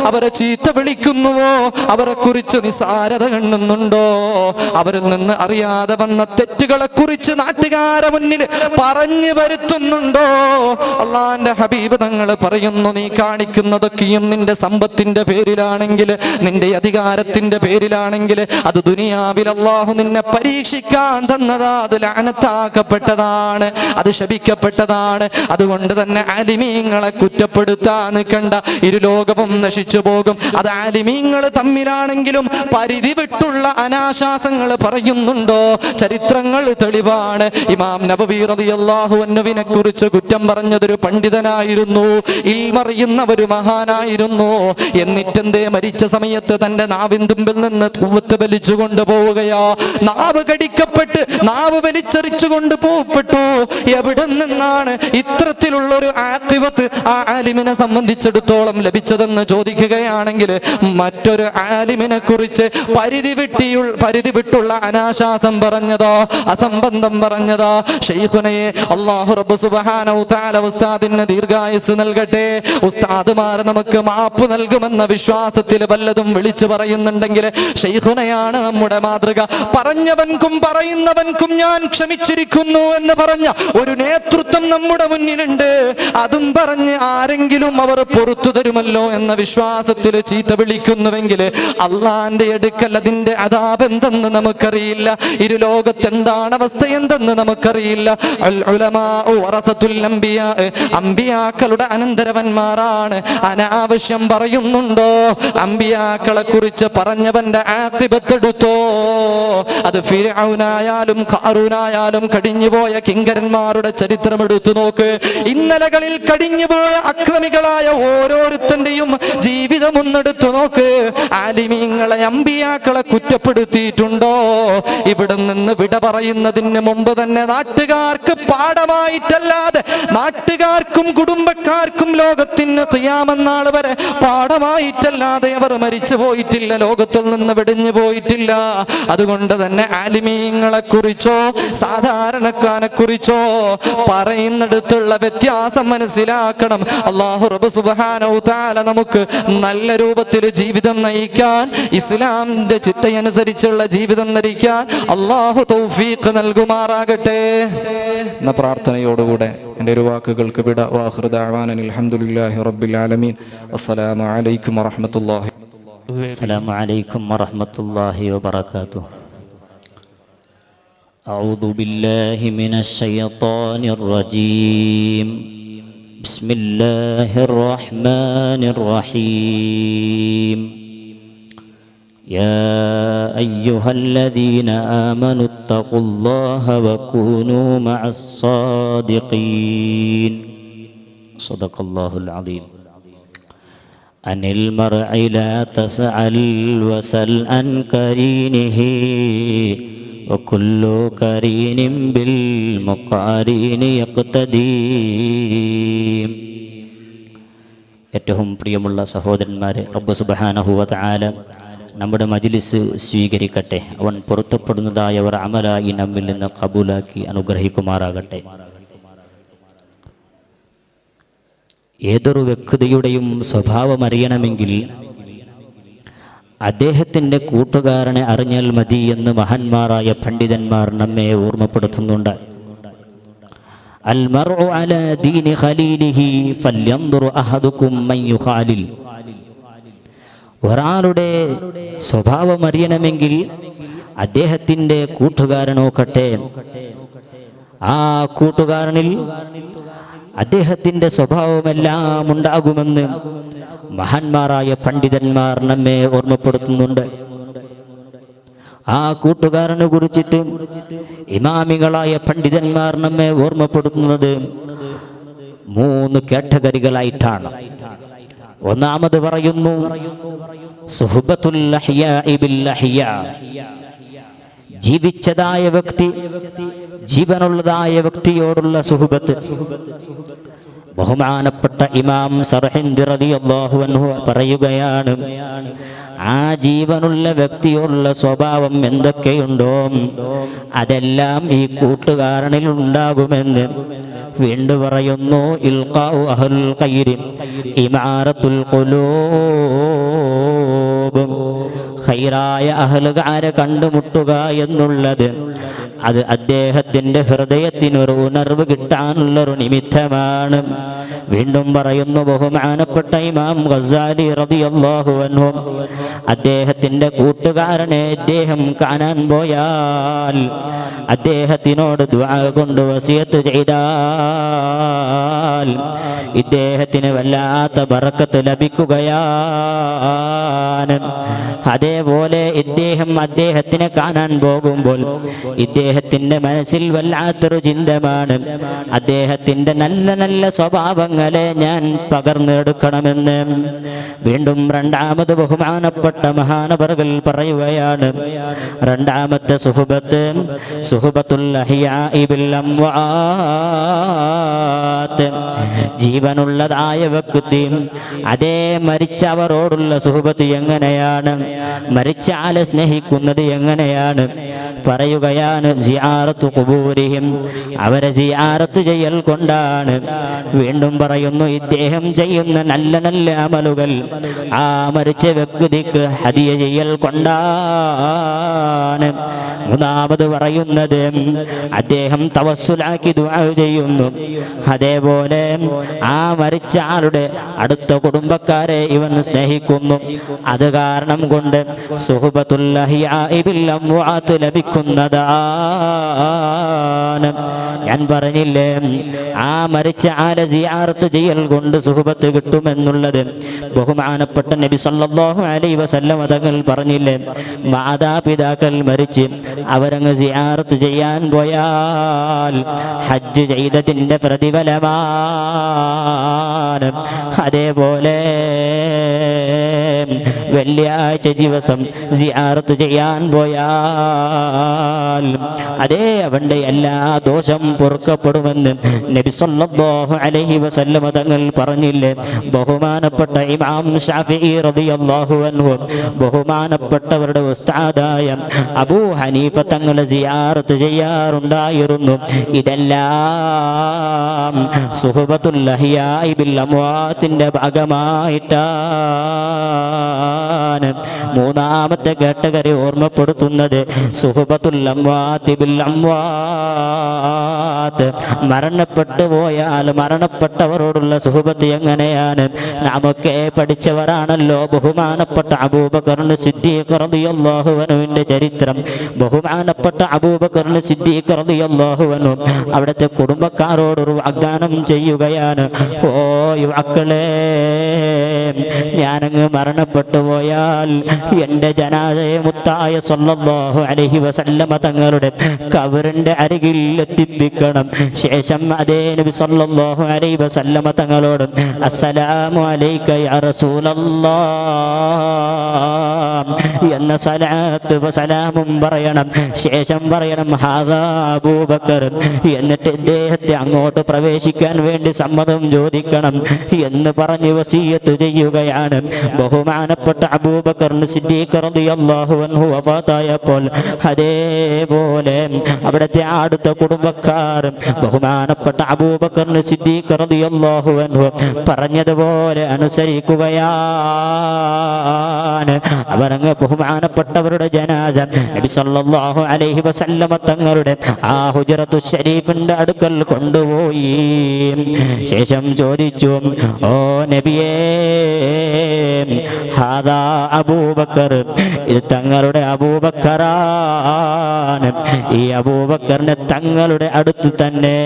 അവരെ ചീത്ത വിളിക്കുന്നുവോ, അവരെ കുറിച്ച് നിസാരത കാണുന്നുണ്ടോ, അവരിൽ നിന്ന് അറിയാതെ വന്ന തെറ്റുകളെ കുറിച്ച് നാട്ടുകാരെ മുന്നിൽ പറഞ്ഞു വരുത്തുന്നുണ്ടോ? അള്ളാന്റെ ഹബീബ് തങ്ങൾ പറയുന്നു, നീ കാണിക്കുന്നതൊക്കെയും നിന്റെ സമ്പത്തിന്റെ പേരിലാണെങ്കിൽ, നിന്റെ അധികാരത്തിന്റെ പേരിലാണെങ്കിൽ, അത് ദുനിയാവിൽ അള്ളാഹു നിന്നെ പരീക്ഷിക്കാൻ തന്നതാ, അത് ലഅനത്താക്കപ്പെട്ടതാണ്, അത് ശപിക്കപ്പെട്ടതാണ്. അതുകൊണ്ട് തന്നെ ആലിമീങ്ങളെ കുറ്റപ്പെടുത്താൻ നിൽക്കണ്ട, ഇരുലോകവും നശിച്ചു പോകും. അത് ആലിമീങ്ങൾ തമ്മിലാണെങ്കിലും പരിധി വിട്ടുള്ള അനാശാസങ്ങൾ പറയുന്നുണ്ടോ? ചരിത്രങ്ങൾ തെളിവാണ്. ഇമാം നബവി റളിയല്ലാഹു അൻഹുവിനെ കുറിച്ച് കുറ്റം പറഞ്ഞതൊരു പണ്ഡിതനായിരുന്നു, ഇൽമറിയുന്ന ഒരു മഹാനായിരുന്നു. എന്നിട്ടെന്തേ മരിച്ച സമയത്ത് തന്റെ നാവിൻ തുമ്പിൽ നിന്ന് ഖുവ്വത്ത് വലിച്ചു കൊണ്ടുപോവുകയാ, നാവ് കടിക്കപ്പെട്ട് നാവ് വലിച്ചെറിച്ചു കൊണ്ട് പോപ്പെട്ടു. എവിടെ നിന്നാണ് ഇത്തരത്തിലുള്ളൊരു ആഖിബത്ത് ആ ആലിമിനെ സംബന്ധിച്ചിടത്തോളം ലഭിച്ചതെന്ന് ചോദിക്കുകയാണെങ്കിൽ, മറ്റൊരു ആലിമിനെ കുറിച്ച് പരിധി വിട്ടുള്ള അനാശാസം പറഞ്ഞതോ, അസംബന്ധം പറഞ്ഞതോ, ശൈഖുനയെ അല്ലാഹു റബ്ബ് സുബ്ഹാനഹു തആല ഉസ്താദിന് ദീർഘായുസ് നൽകട്ടെ, ഉസ്താദുമാർ നമുക്ക് മാപ്പ് നൽകുമെന്ന വിശ്വാസത്തിൽ വല്ലതും വിളിച്ചു പറയുന്നുണ്ടെങ്കിൽ ശൈഖുനയാണ് നമ്മുടെ മാതൃക. പറഞ്ഞവൻക്കും പറയുന്നവൻക്കും ഞാൻ ക്ഷമിച്ചിരിക്കുന്നു എന്ന് പറഞ്ഞ ഒരു നേതൃത്വം നമ്മുടെ മുന്നിലുണ്ട്. അതും പറഞ്ഞ് ആരെങ്കിലും അവർ പുറത്തു തരുമല്ലോ എന്ന വിശ്വാസത്തിൽ ചീത്ത വിളിക്കുന്നുവെങ്കിൽ അള്ളാന്റെ അടുക്കൽ അതിന്റെ അദാബ് എന്തെന്ന് നമുക്കറിയില്ല, ഇരുലോകത്ത് എന്താണ് അവസ്ഥ എന്തെന്ന് നമുക്കറിയില്ല. അൽ ഉലമാഉ വറസത്തുൽ അംബിയാ, അംബിയാക്കളുടെ അനന്തരവന്മാരാണ്. അനാവശ്യം പറയുന്നുണ്ടോ? അംബിയാക്കളെ കുറിച്ച് പറഞ്ഞവന്റെ ആഖിബത്ത് എടുത്തോ? അത് ഫിർഔനായാലും ഖാറൂനായാലും കഴിഞ്ഞുപോയ കിങ്കരന്മാരുടെ ചരിത്രം എടുത്തു നോക്ക്. ഇന്നലകളിൽ കഴിഞ്ഞുപോയ അക്രമികളായ ഓരോരുത്തന്റെയും ജീവിതം ഒന്നെടുത്തു നോക്ക്. ആലിമീങ്ങളെ അംബിയാക്കളെ കുറ്റപ്പെടുത്തിയിട്ടുണ്ടോ? ഇവിടെ നിന്ന് വിട പറയുന്നതിന് മുമ്പ് തന്നെ നാട്ടുകാർക്ക് പാഠമായിട്ടല്ലാതെ, നാട്ടുകാർക്കും കുടുംബക്കാർക്കും ലോകത്തിന് ഖിയാമത്ത് വരെ പാഠമായിട്ടല്ലാതെ അവർ മരിച്ചു പോയിട്ടില്ല, ലോകത്തിൽ നിന്ന് വെടിഞ്ഞു പോയിട്ടില്ല. അതുകൊണ്ട് തന്നെ ആലിമീങ്ങളെ കുറിച്ചോ സാധാരണക്കാരെ കുറിച്ചോ പറയുന്നിടത്തുള്ള വ്യത്യാസം മനസ്സിലാക്കണം. അല്ലാഹു റബ്ബ് സുബ്ഹാനഹു തആല നമുക്ക് നല്ല രൂപത്തിൽ ജീവിതം നയിക്കാൻ, ഇസ്ലാമിന്റെ ചിട്ടയനുസരിച്ചുള്ള ജീവിതം നയിക്കാൻ അല്ലാഹു തൗഫീഖ് നൽകുമാറാകട്ടെ എന്ന പ്രാർത്ഥനയോടുകൂടെ എൻ്റെ ഒരു വാക്കുകൾക്ക് വിട. വാഖിറു ദഅവാന അൽഹംദുലില്ലാഹി റബ്ബിൽ ആലമീൻ. അസ്സലാമു അലൈക്കും വറഹ്മത്തുള്ളാഹി. അസ്സലാമു അലൈക്കും വറഹ്മത്തുള്ളാഹി വബറകാതുഹു. أعوذ بالله من الشيطان الرجيم. بسم الله الرحمن الرحيم. يا أيها الذين آمنوا اتقوا الله وكونوا مع الصادقين. صدق الله العظيم. عن المرء لا تسأل وسل عن كرينه وكل كرين بالمقارين يقتدي. ഏറ്റവും പ്രിയമുള്ള സഹോദരന്മാരെ, റബ്ബ് സുബ്ഹാനഹു വ തആല നമ്മുടെ മജ്ലിസ് സ്വീകരിക്കട്ടെ. അവൻ പൊരുത്തപ്പെടുന്നതായ അവർ അമലായി നമ്മിൽ നിന്ന് കബൂലാക്കി അനുഗ്രഹിക്കുമാറാകട്ടെ. ഏതൊരു വ്യക്തിയുടെയും സ്വഭാവം അറിയണമെങ്കിൽ അദ്ദേഹത്തിൻ്റെ കൂട്ടുകാരനെ അറിഞ്ഞാൽ മതി എന്ന് മഹാന്മാരായ പണ്ഡിതന്മാർ നമ്മെ ഓർമ്മപ്പെടുത്തുന്നുണ്ട്. അൽ മർഉ അലാ ദീനി ഖലീലിഹി ഫൽയൻദുർ അഹദുകും മൻ യുഖാലിൽ. ഒരാളുടെ സ്വഭാവം അറിയണമെങ്കിൽ അദ്ദേഹത്തിൻ്റെ കൂട്ടുകാരൻ നോക്കട്ടെ. ആ കൂട്ടുകാരനിൽ അദ്ദേഹത്തിൻ്റെ സ്വഭാവമെല്ലാം ഉണ്ടാകുമെന്ന് മഹാന്മാരായ പണ്ഡിതന്മാർ നമ്മെ ഓർമ്മപ്പെടുത്തുന്നുണ്ട്. ആ കൂട്ടുകാരനെ കുറിച്ചിട്ട് ഇമാമികളായ പണ്ഡിതന്മാർ നമ്മെ ഓർമ്മപ്പെടുത്തുന്നത് 3 കാറ്റഗറികളായിട്ടാണ്. ഒന്നാമത് പറയുന്നു സുഹ്ബത്തുൽ അഹ്യാഇ ബിൽ അഹ്യാ, ജീവിച്ചതായ വ്യക്തി, ജീവനുള്ളതായ വ്യക്തിയോടുള്ള സുഹബത്ത്. ബഹുമാനപ്പെട്ട ഇമാം സർഹിന്ദ് റളിയല്ലാഹു അൻഹു പറയുകയാണ്, ആ ജീവനുള്ള വ്യക്തിയോടുള്ള സ്വഭാവം എന്തൊക്കെയുണ്ടോ അതെല്ലാം ഈ കൂട്ടുകാരനിൽ ഉണ്ടാകുമെന്ന്. വീണ്ടും പറയുന്നു ഇൽഖാഉ അഹ്ലുൽ ഖൈരി ഇമാറത്തുൽ ഖുലൂബ്, ഖൈറായ അഹ്ലുകാരെ കണ്ടുമുട്ടുക എന്നുള്ളത് അത് അദ്ദേഹത്തിൻ്റെ ഹൃദയത്തിനൊരു ഉണർവ് കിട്ടാനുള്ളൊരു നിമിത്തമാണ്. വീണ്ടും പറയുന്നു ബഹുമാനപ്പെട്ട ഇമാം ഗസാലി റളിയല്ലാഹു അൻഹു, അദ്ദേഹത്തിൻ്റെ കൂട്ടുകാരനെ അദ്ദേഹം കാണാൻ പോയാൽ അദ്ദേഹത്തിനോട് ദുആ കൊണ്ട് വസിയത്ത് ചെയ്താൽ ഇദ്ദേഹത്തിന് വല്ലാത്ത ബറക്കത്ത് ലഭിക്കുകയാണ്. അതേപോലെ ഇദ്ദേഹം അദ്ദേഹത്തിനെ കാണാൻ പോകുമ്പോൾ ഇദ്ദേഹത്തിൻ്റെ മനസ്സിൽ വല്ലാത്തൊരു ചിന്തമാണ്, അദ്ദേഹത്തിൻ്റെ നല്ല നല്ല സ്വഭാവങ്ങളെ ഞാൻ പകർന്നെടുക്കണമെന്ന്. വീണ്ടും രണ്ടാമത് ബഹുമാനപ്പെട്ട മഹാനവറുകൾ പറയുകയാണ്, രണ്ടാമത്തെ സുഹബത്ത് സുഹബത്തുൽ അഹ്യാഇ ബിൽ അംവാത്ത്, ജീവനുള്ളതായ വ്യക്തി അതേ മരിച്ചവരോടുള്ള സുഹബത്ത് എങ്ങനെയാണ്, മരിച്ച ആളെ സ്നേഹിക്കുന്നത് എങ്ങനെയാണ് പറയുകയാണ്. സിയാറത്തു ഖുബൂരിഹിം, അവരെ സിയാറത്ത് ചെയ്യൽ കൊണ്ടാണ്. വീണ്ടും പറയുന്നു ഇദ്ദേഹം ചെയ്യുന്ന നല്ല നല്ല അമലുകൾ ആ മരിച്ച വ്യക്തിക്ക് ഹദിയ ചെയ്യൽ കൊണ്ടാണ്. മൂന്നാമത് പറയുന്നത് അദ്ദേഹം തവസ്സുലാക്കി ദുആ ചെയ്യുന്നു. അതേപോലെ ആ മരിച്ച ആളുടെ അടുത്ത കുടുംബക്കാരെ ഇവൻ സ്നേഹിക്കുന്നു. അത് കാരണം കൊണ്ട് സുഹബത്തുൽ അഹ്യാഇ ബിൽ അംവാത്ത് ലഭിക്കുന്നതാണ്. ഞാൻ പറഞ്ഞില്ലേ, ആ മരിച്ച ആളെ സിയാറത്ത് ചെയ്യൽ കൊണ്ട് സുഹബത്ത് കിട്ടുമെന്നുള്ളത്. ബഹുമാനപ്പെട്ട നബി സല്ലല്ലാഹു അലൈഹി വസല്ലം തങ്ങൾ പറഞ്ഞില്ലേ, മാതാപിതാക്കൾ മരിച്ച് അവരങ്ങ് സിയാറത്ത് ചെയ്യാൻ പോയാൽ ഹജ്ജ് ചെയ്തതിൻ്റെ പ്രതിഫലമാണ്. അതേപോലെ വെള്ളിയാഴ്ച ദിവസം സിയാറത്ത് ചെയ്യാൻ പോയാൽ അതേ അവൻ്റെ എല്ലാ ദോഷം പൊറുക്കപ്പെടുമെന്ന് നബി സല്ലല്ലാഹു അലൈഹി വസല്ലം തങ്ങൾ പറഞ്ഞില്ലേ. ബഹുമാനപ്പെട്ട ഇമാം ശാഫിഈ റളിയല്ലാഹു അൻഹു ബഹുമാനപ്പെട്ടവരുടെ ഉസ്താദായ അബൂ ഹനീഫ തങ്ങളെ സിയാറത്ത് ചെയ്യാറുണ്ടായിരുന്നു. ഇതെല്ലാം സുഹബത്തുൽ അഹ്യാഇ ബിൽ അംവാത്തിന്റെ ഭാഗമായിട്ടാണ്. മൂന്നാമത്തെ കാറ്റഗറി ഓർമ്മപ്പെടുത്തുന്നത് സുഹബത്തുൽ അംവാതി ബിൽ അംവാത്, മരണപ്പെട്ടു പോയാൽ മരണപ്പെട്ടവരോടുള്ള സുഹബത്ത് എങ്ങനെയാണ് നാമൊക്കെ പഠിച്ചവരാണല്ലോ. ബഹുമാനപ്പെട്ട അബൂബക്കർ സിദ്ദീഖ് റളിയല്ലാഹു അൻഹുവിന്റെ ചരിത്രം. ബഹുമാനപ്പെട്ട അബൂബക്കർ സിദ്ദീഖ് റളിയല്ലാഹു അൻഹു അവിടുത്തെ കുടുംബക്കാരോടൊരു വാഗ്ദാനം ചെയ്യുകയാണ്, ഓ യുവാക്കളെ, ഞാനങ്ങ് മരണപ്പെട്ടു പോയാൽ എൻ്റെ ജനാസയെ മുത്തായ സല്ലല്ലാഹു അലൈഹി വസല്ലമ തങ്ങളുടെ ഖബറിന്റെ അരികിൽ എത്തിപ്പിക്കണം. ശേഷം അതേ നബി സല്ലല്ലാഹു അലൈഹി വസല്ലമ തങ്ങളോട് അസ്സലാമു അലൈക യാ റസൂലല്ലാഹ് എന്ന സലാത്ത് വസലാമും പറയണം. ശേഷം പറയണം ഹാദാ അബൂബക്കർ, എന്നിട്ട് ഇദ്ദേഹത്തെ അങ്ങോട്ട് പ്രവേശിക്കാൻ വേണ്ടി സമ്മതം ചോദിക്കണം എന്ന് പറഞ്ഞ് വസിയത്ത് ചെയ്യുകയാണ്. ബഹുമാനപ്പെട്ട അബൂബക്കർ സിദ്ദീഖ് റളിയല്ലാഹു അൻഹു വഫാത്തായപ്പോൾ അതേപോലെ അവിടുത്തെ അടുത്ത കുടുംബക്കാർ ബഹുമാനപ്പെട്ട അബൂബക്കർ സിദ്ദീഖ് റളിയല്ലാഹു അൻഹു പറഞ്ഞതുപോലെ അനുസരിക്കുകയാണ്. അവരങ്ങ് ബഹുമാനപ്പെട്ടവരുടെ ജനാസ നബി സല്ലല്ലാഹു അലൈഹി വസല്ലമ തങ്ങളുടെ ആ ഹുജറത്തു ശരീഫിന്റെ അടുക്കൽ കൊണ്ടുപോയി. ശേഷം ചോദിച്ചു, ഓ നബിയേ, ഹാദാ അബൂബക്കർ, ഇത് തങ്ങളുടെ അബൂബക്കറാണ്. ഈ അബൂബക്കറിനെ തങ്ങളുടെ അടുത്ത് തന്നെ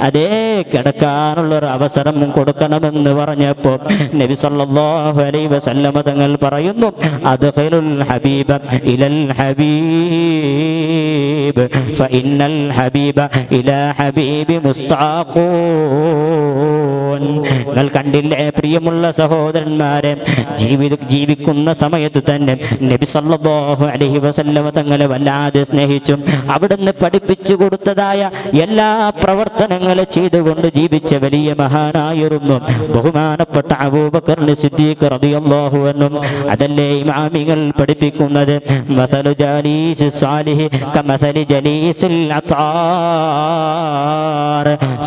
അതേ കിടക്കാനുള്ളൊരു അവസരം കൊടുക്കണമെന്ന് പറഞ്ഞപ്പോൾ നബി സല്ലല്ലാഹു അലൈഹി വസല്ലമ തങ്ങൾ പറയുന്നു, അദ്ഖിലുൽ ഹബീബ ഇലൽ ഹബീബ് ഫഇന്നൽ ഹബീബ ഇലാ ഹബീബി മുസ്താഖൂൻ. നിങ്ങൾ കണ്ടില്ലേ പ്രിയമുള്ള സഹോദരന്മാരെ, ജീവിക്കുന്ന സമയത്ത് തന്നെ നബി സല്ലല്ലാഹു അലൈഹി വസല്ലമ തങ്ങളെ വല്ലാതെ സ്നേഹിച്ചു. അവിടുന്ന് പഠിപ്പിച്ചു കൊടുത്തതായ എല്ലാ പ്രവർത്തനങ്ങളും ചെയ്തുകൊണ്ട് ജീവിച്ച വലിയ മഹാനായിരുന്നു ബഹുമാനപ്പെട്ട അബൂബക്കർ സിദ്ദീഖ് റളിയല്ലാഹു അൻഹു. അതല്ലേ ഇമാമികൾ പഠിപ്പിക്കുന്നത്, മസലു ജലീസി സ്വാലിഹി കമസലി ജലീസിൽ അതാർ.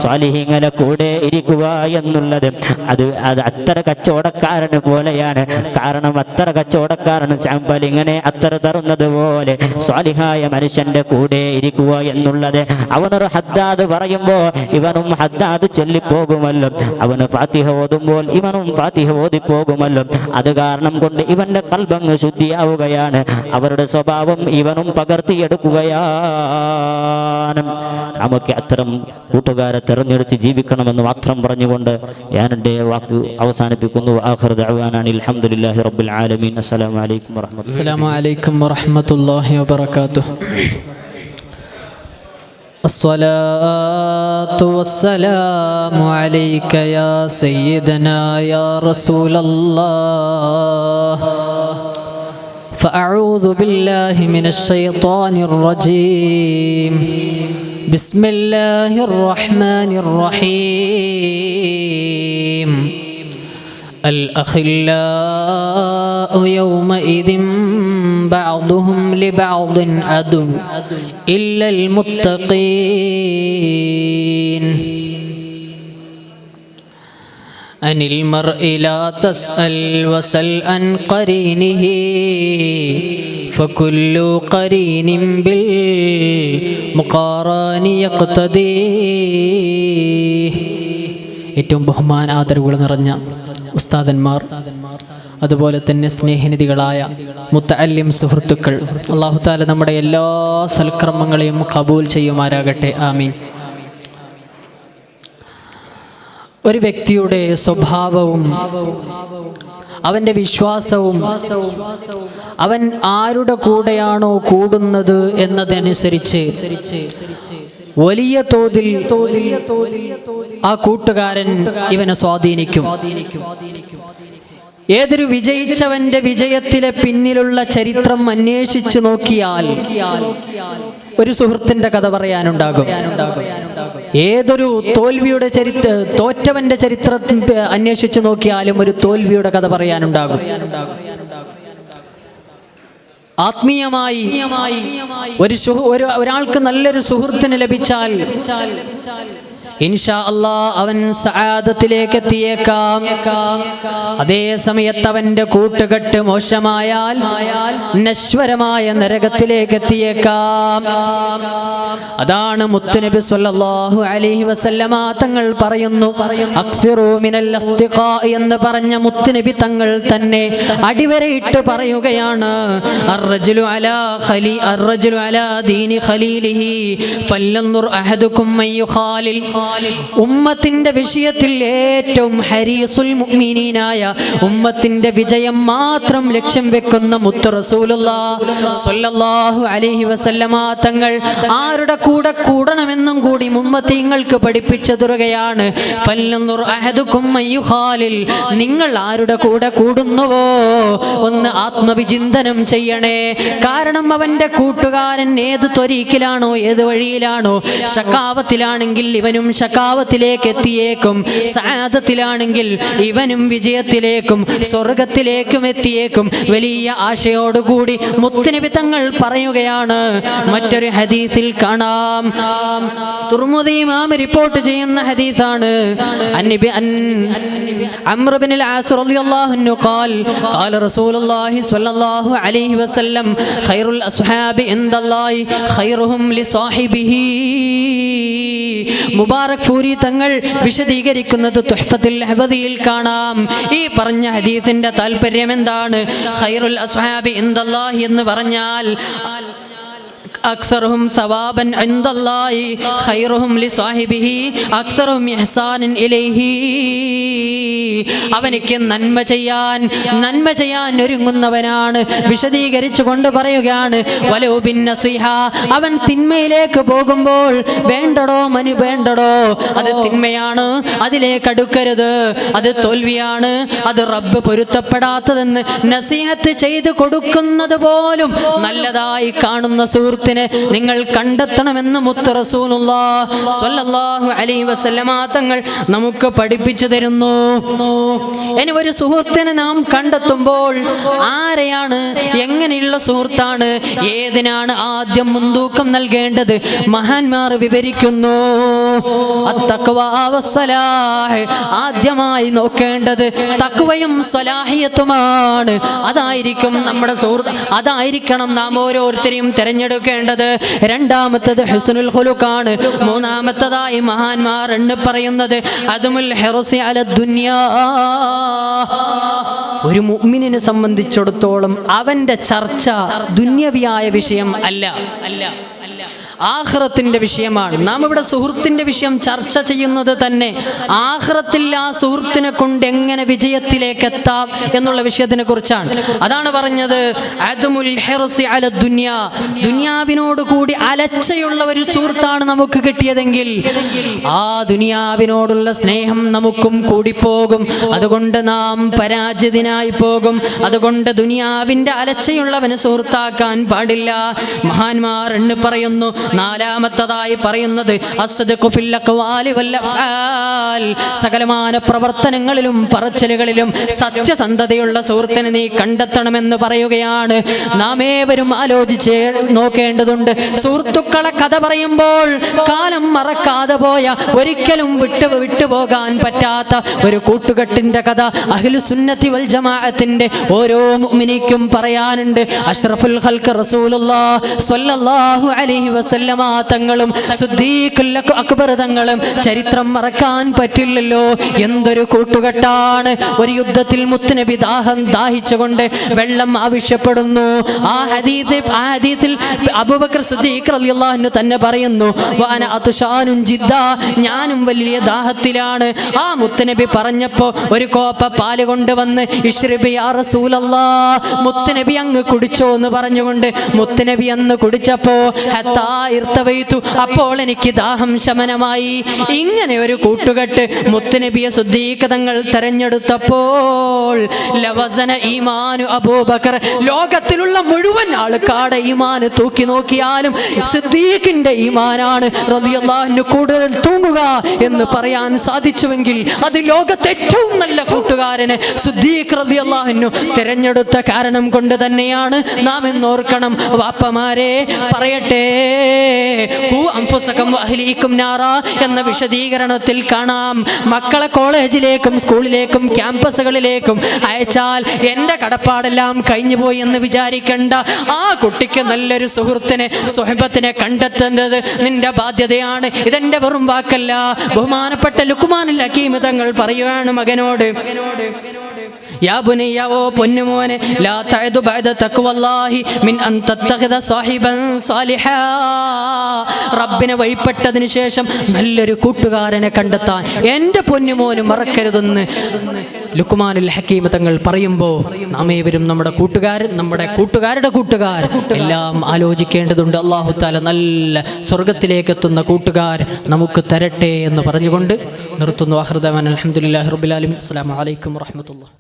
സ്വാലിഹിങ്ങളെ കൂടെ ഇരിക്കുക എന്നുള്ളത് അത് അത്തര കച്ചവടക്കാരന് പോലെയാണ്. കാരണം അത്തര കച്ചവടക്കാരന് സാമ്പൽ ഇങ്ങനെ അത്തര തരുന്നത് പോലെ സ്വാലിഹായ മനുഷ്യന്റെ കൂടെ ഇരിക്കുക എന്നുള്ളത്, അവനൊരു ഹദ്ദാദ് പറയുമ്പോൾ ഇവനും ഹദ്ദാദ് ചൊല്ലിപ്പോകുമല്ലോ, അവന് ഫാത്തിഹ ഓതുമ്പോൾ ഇവനും ഫാത്തിഹ ഓതിപ്പോകുമല്ലോ. അത് കാരണം കൊണ്ട് ഇവന്റെ കൽബങ്ങ് ശുദ്ധിയാവുകയാണ്, അവരുടെ സ്വഭാവം ഇവനും പകർത്തിയെടുക്കുകയാണ്. നമുക്ക് അത്തരം കൂട്ടുകാരെ തെരഞ്ഞെടുത്ത് ജീവിക്കണമെന്ന് മാത്രം പറഞ്ഞുകൊണ്ട് ഞാൻ എൻ്റെ വാക്ക് അവസാനിപ്പിക്കുന്നു. ആഖിറു ദഅ്വാനാ അൽഹംദുലില്ലാഹി റബ്ബിൽ ആലമീൻ. അസ്സലാമു അലൈക്കും വറഹ്മത്തുള്ളാഹി വബറകാതുഹു. الصلاة والسلام عليك يا سيدنا يا رسول الله. فأعوذ بالله من الشيطان الرجيم. بسم الله الرحمن الرحيم. الأخلاء يومئذ بعضهم لبعض عدو إلا المتقين. عن المرء لا تسأل وسل عن قرينه فكل قرين بالمقارن يقتدي. ഏറ്റവും ബഹുമാന ആദരവുകൾ നിറഞ്ഞ ഉസ്താദന്മാർ, അതുപോലെ തന്നെ സ്നേഹനിധികളായ മുത്തഅല്ലിം സുഹൃത്തുക്കൾ, അല്ലാഹു തആല നമ്മുടെ എല്ലാ സൽക്കർമ്മങ്ങളെയും കബൂൽ ചെയ്യുമാറാകട്ടെ. ആമീൻ. ഒരു വ്യക്തിയുടെ സ്വഭാവവും അവൻ്റെ വിശ്വാസവും അവൻ ആരുടെ കൂടെയാണോ കൂടുന്നത് എന്നതനുസരിച്ച് വലിയ തോതിൽ ആ കൂട്ടുകാരൻ ഇവനെ സ്വാധീനിക്കും. ഏതൊരു വിജയിച്ചവന്റെ വിജയത്തിലെ പിന്നിലുള്ള ചരിത്രം അന്വേഷിച്ചു നോക്കിയാൽ ഒരു സുഹൃത്തിന്റെ കഥ പറയാനുണ്ടാകും. ഏതൊരു തോൽവിയുടെ തോറ്റവന്റെ ചരിത്രം അന്വേഷിച്ചു നോക്കിയാലും ഒരു തോൽവിയുടെ കഥ പറയാനുണ്ടാകും. ആത്മീയമായി ഒരാൾക്ക് നല്ലൊരു സുഹൃത്തിന് ലഭിച്ചാൽ ഇൻഷാ അല്ലാഹ് അവൻ സആദത്തിലേക്ക് എത്തിയേക്കാം. അതേ സമയത്ത് അവന്റെ കൂട്ടുകെട്ട് മോശമായാൽ നശ്വരമായ നരകത്തിലേക്ക് എത്തിയേക്കാം. അതാണ് മുത്തുനബി സ്വല്ലല്ലാഹു അലൈഹി വസല്ലമ തങ്ങൾ പറയുന്നു, അക്സിറൂ മിനൽ അസ്തിഖാ എന്ന് പറഞ്ഞ മുത്തുനബി തങ്ങൾ തന്നെ അടിവരയിട്ട് പറയുകയാണ്, അർറജുലു അലാ ദീനി ഖലീലിഹി ഫല്ലൻദുർ അഹദുകും മൻ യുഖാലിൽ. ഉമ്മത്തിന്റെ വിഷയത്തിൽ ഏറ്റവും ഹരീസുൽ മുഅ്മിനീനായ ഉമ്മത്തിന്റെ വിജയം മാത്രം ലക്ഷ്യം വെക്കുന്ന മുത്ത് റസൂലുള്ളാഹി സ്വല്ലല്ലാഹു അലൈഹി വസല്ലമ തങ്ങൾ ആരുടെ കൂടെ കൂടണമെന്നും കൂടി ഉമ്മത്തിങ്ങൾക്ക് പഠിപ്പിച്ചു തരുകയാണ്. ഫല്ലൻദുർ അഹദുകും മൻ യുഖാലിൽ. നിങ്ങൾ ആരുടെ കൂടെ കൂടുന്നുവോ ഒന്ന് ആത്മവിചിന്തനം ചെയ്യണേ. കാരണം അവന്റെ കൂട്ടുകാരൻ ഏത് ത്വരീക്കിലാണോ, ഏത് വഴിയിലാണോ, ശകാവത്തിലാണെങ്കിൽ ഇവനും ശകാവത്തിലേക്ക് എത്തിയേക്കും, സആദത്തിലാണെങ്കിൽ ഇവനും വിജയത്തിലേക്കും സ്വർഗത്തിലേക്കും എത്തിയേക്കും. വലിയ ആശയോടുകൂടി മുത്തുനബി തങ്ങൾ പറയുകയാണ്. മറ്റൊരു ഹദീസിൽ കാണാം, തുർമുദി ഇമാം റിപ്പോർട്ട് ചെയ്യുന്ന ഹദീസാണ്. അംർ ഇബ്നുൽ ആസ് റളിയല്ലാഹു അൻഹു ഖാല റസൂലുള്ളാഹി സ്വല്ലല്ലാഹു അലൈഹി വസല്ലം ഖൈറുൽ അസ്ഹാബി ഇൻദല്ലാഹി ഖൈറുഹും ലിസാഹിബിഹി. മുബാറക് ഫൂരി തങ്ങൾ വിശദീകരിക്കുന്നത് തുഹ്ഫത്തുൽ അഹ്വദിയിൽ കാണാം. ഈ പറഞ്ഞ ഹദീസിന്റെ താല്പര്യം എന്താണ്? ഖൈറുൽ അസ്ഹാബി ഇൻദല്ലാഹി എന്ന് പറഞ്ഞാൽ അക്സറുഹും സവാബൻ ഇൻദല്ലാഹി ഖൈറുഹും ലിസ്വാഹിബിഹി അക്സറുഹും ഇഹ്സാനൻ ഇലൈഹി. അവനിക്ക് നന്മ ചെയ്യാൻ ഒരുങ്ങുന്നവനാണ്. വിശദീകരിച്ചു കൊണ്ട് പറയുകയാണ് വലൗ ബിൻ നസിഹ. അവൻ തിന്മയിലേക്ക് പോകുമ്പോൾ വേണ്ടടോ അത് തിന്മയാണ്, അതിലേക്ക് അടുക്കരുത്, അത് തോൽവിയാണ്, അത് റബ്ബ് പൊരുത്തപ്പെടാത്തതെന്ന് നസീഹത്ത് ചെയ്ത് കൊടുക്കുന്നത് പോലും നല്ലതായി കാണുന്ന സുഹൃത്തിന് നിങ്ങൾ കണ്ടെത്തണമെന്ന് മുത്ത് റസൂലുള്ളാഹി സ്വല്ലല്ലാഹു അലൈഹി വസല്ലമ തങ്ങൾ നമുക്ക് പഠിപ്പിച്ചു തരുന്നു. ഇനി ഒരു സുഹൃത്തിനെ നാം കണ്ടെത്തുമ്പോൾ ആരെയാണ്, എങ്ങനെയുള്ള സുഹൃത്താണ്, ഏതിനാണ് ആദ്യം മുൻതൂക്കം നൽകേണ്ടത് മഹാന്മാർ വിവരിക്കുന്നു. അത്തഖ്വാ വസ്സലാഹ്. ആദ്യമായി നോക്കേണ്ടത് തഖ്വയും സ്വലാഹിയത്തുമാണ്. അതായിരിക്കും നമ്മുടെ സുഹൃത്ത്, അതായിരിക്കണം നാം ഓരോരുത്തരെയും തിരഞ്ഞെടുക്കേണ്ടത്. രണ്ടാമത്തത് ഹുസ്നുൽ ഖുലുഖാണ്. മൂന്നാമത്തതായി മഹാന്മാർ എന്ന് പറയുന്നത് അദ്മുൽ ഹിർസി അല ദുനിയാ. ഒരു മുഅ്മിനിനെ സംബന്ധിച്ചിടത്തോളം അവന്റെ ചർച്ച ദുന്യവിയായ വിഷയം അല്ല, ആഖിറത്തിന്റെ വിഷയമാണ്. നാം ഇവിടെ സുഹൃത്തിന്റെ വിഷയം ചർച്ച ചെയ്യുന്നത് തന്നെ ആഖിറത്തിൽ ആ സുഹൃത്തിനെ കൊണ്ട് എങ്ങനെ വിജയത്തിലേക്ക് എത്താം എന്നുള്ള വിഷയത്തിനെ കുറിച്ചാണ്. അതാണ് പറഞ്ഞത് അദ്മുൽ ഹിർസി അല ദുനിയാ. ദുനിയാവിനോട് കൂടി അലച്ചയുള്ള ഒരു സുഹൃത്താണ് നമുക്ക് കിട്ടിയതെങ്കിൽ ആ ദുനിയാവിനോടുള്ള സ്നേഹം നമുക്കും കൂടിപ്പോകും. അതുകൊണ്ട് നാം പരാജിതനായി പോകും. അതുകൊണ്ട് ദുനിയാവിന്റെ അലച്ചയുള്ളവന് സുഹൃത്താക്കാൻ പാടില്ല. മഹാന്മാർ എന്ന് പറയുന്നു. നാലാമത്തതായി പറയുന്നത് അസ്സദ്ഖു ഫിൽ അഖ്വാലി വൽ അഫ്ആൽ. സകലമാന പ്രവർത്തനങ്ങളിലും പറച്ചിലുകളിലും സത്യസന്ധതയുള്ള സുഹൃത്തിനെ നീ കണ്ടെത്തണമെന്ന് പറയുകയാണ്. നാം ഏവരും ആലോചിച്ച് നോക്കേണ്ടതുണ്ട്. സുഹൃത്തുക്കളെ കഥ പറയുമ്പോൾ കാലം മറക്കാതെ പോയ, ഒരിക്കലും വിട്ടുപോകാൻ പറ്റാത്ത ഒരു കൂട്ടുകെട്ടിന്റെ കഥ അഹ്ലുസുന്നത്തി വൽ ജമാഅത്തിന്റെ ഓരോ മുഅ്മിനിക്കും പറയാനുണ്ട്. അഷ്റഫുൽ ഖൽഖ് റസൂലുള്ളാഹി സ്വല്ലല്ലാഹു അലൈഹി വസല്ലം തങ്ങളും സിദ്ദീഖുൽ അക്ബർ തങ്ങളും ചരിത്രം മറക്കാൻ പറ്റില്ലല്ലോ. എന്തൊരു കൂട്ടുകെട്ടാണ്. ഒരു യുദ്ധത്തിൽ മുത്തുനബി ദാഹിച്ചുകൊണ്ട് വെള്ളം ആവശ്യപ്പെടുന്നു. ആ ഹദീസിൽ അബൂബക്കർ സിദ്ദീഖ് റളിയല്ലാഹു അൻഹു തന്നെ പറയുന്നു വഅന അത്ശാനുൻ ജിദ്ദ. ഞാനും വലിയ ദാഹത്തിലാണ്. ആ മുത്തുനബി പറഞ്ഞപ്പോൾ ഒരു കോപ്പ പാല് കൊണ്ടുവന്ന് ഇശ്രിബി യാ റസൂലല്ലാഹ്, മുത്തുനബി അങ്ങ് കുടിച്ചോ എന്ന് പറഞ്ഞുകൊണ്ട് മുത്തുനബി അന്ന് കുടിച്ചപ്പോ അപ്പോൾ എനിക്ക് ദാഹം ശമനമായി. ഇങ്ങനെ ഒരു കൂട്ടുകെട്ട് മുത്തുനബിയെ സിദ്ദീഖ് തങ്ങൾ തെരഞ്ഞെടുത്തപ്പോൾ ലവസന ഈമാനു അബൂബക്കർ. ലോകത്തിലുള്ള മുഴുവൻ ആൾക്കാരുടെ ഈമാന് തൂക്കി നോക്കിയാലും സിദ്ദീഖിന്റെ ഈമാനാണ് റളിയല്ലാഹു അൻഹു കൂടുതൽ തൂങ്ങുക എന്ന് പറയാൻ സാധിച്ചുവെങ്കിൽ അത് ലോകത്തെ ഏറ്റവും നല്ല കൂട്ടുകാരനെ സിദ്ദീഖ് റളിയല്ലാഹു അൻഹു തിരഞ്ഞെടുത്ത കാരണം കൊണ്ട് തന്നെയാണ്. നാം എന്നോർക്കണം. വാപ്പമാരെ പറയട്ടെ, എന്ന വിശദീകരണത്തിൽ കാണാം, മക്കളെ കോളേജിലേക്കും സ്കൂളിലേക്കും ക്യാമ്പസുകളിലേക്കും അയച്ചാൽ എന്റെ കടപ്പാടെല്ലാം കഴിഞ്ഞു പോയി എന്ന് വിചാരിക്കണ്ട. ആ കുട്ടിക്ക് നല്ലൊരു സുഹബത്തിനെ കണ്ടെത്തേണ്ടത് നിന്റെ ബാധ്യതയാണ്. ഇതെന്റെ വെറും വാക്കല്ല. ബഹുമാനപ്പെട്ട ലുഖ്മാനുൽ ഹകീം തങ്ങൾ പറയുകയാണ് മകനോട്, യാ ബുനയ്യ, ഓ പൊന്നുമോനെ, ലാ തഅദു ബഅദ തഖ്വല്ലാഹി മിൻ അൻ തത്തഖിദ സാഹിബൻ സാലിഹാ. റബ്ബിനെ വഴിപ്പെട്ടതിനു ശേഷം നല്ലൊരു കൂട്ടുകാരനെ കണ്ടെത്താൻ എൻ്റെ പൊന്നുമോന് മറക്കരുതെന്ന് ലുഖ്മാനുൽ ഹകീം തങ്ങൾ പറയുമ്പോൾ നാം ഏവരും നമ്മുടെ കൂട്ടുകാരുടെ കൂട്ടുകാർ എല്ലാം ആലോചിക്കേണ്ടതുണ്ട്. അല്ലാഹു തആല നല്ല സ്വർഗത്തിലേക്ക് എത്തുന്ന കൂട്ടുകാർ നമുക്ക് തരട്ടെ എന്ന് പറഞ്ഞുകൊണ്ട് നിർത്തുന്നു. ആഖിറു ദഅവാന അൽഹംദുലില്ലാഹി റബ്ബിൽ ആലമീൻ. അസ്സലാമു അലൈക്കും വറഹ്മത്തുള്ളാഹി.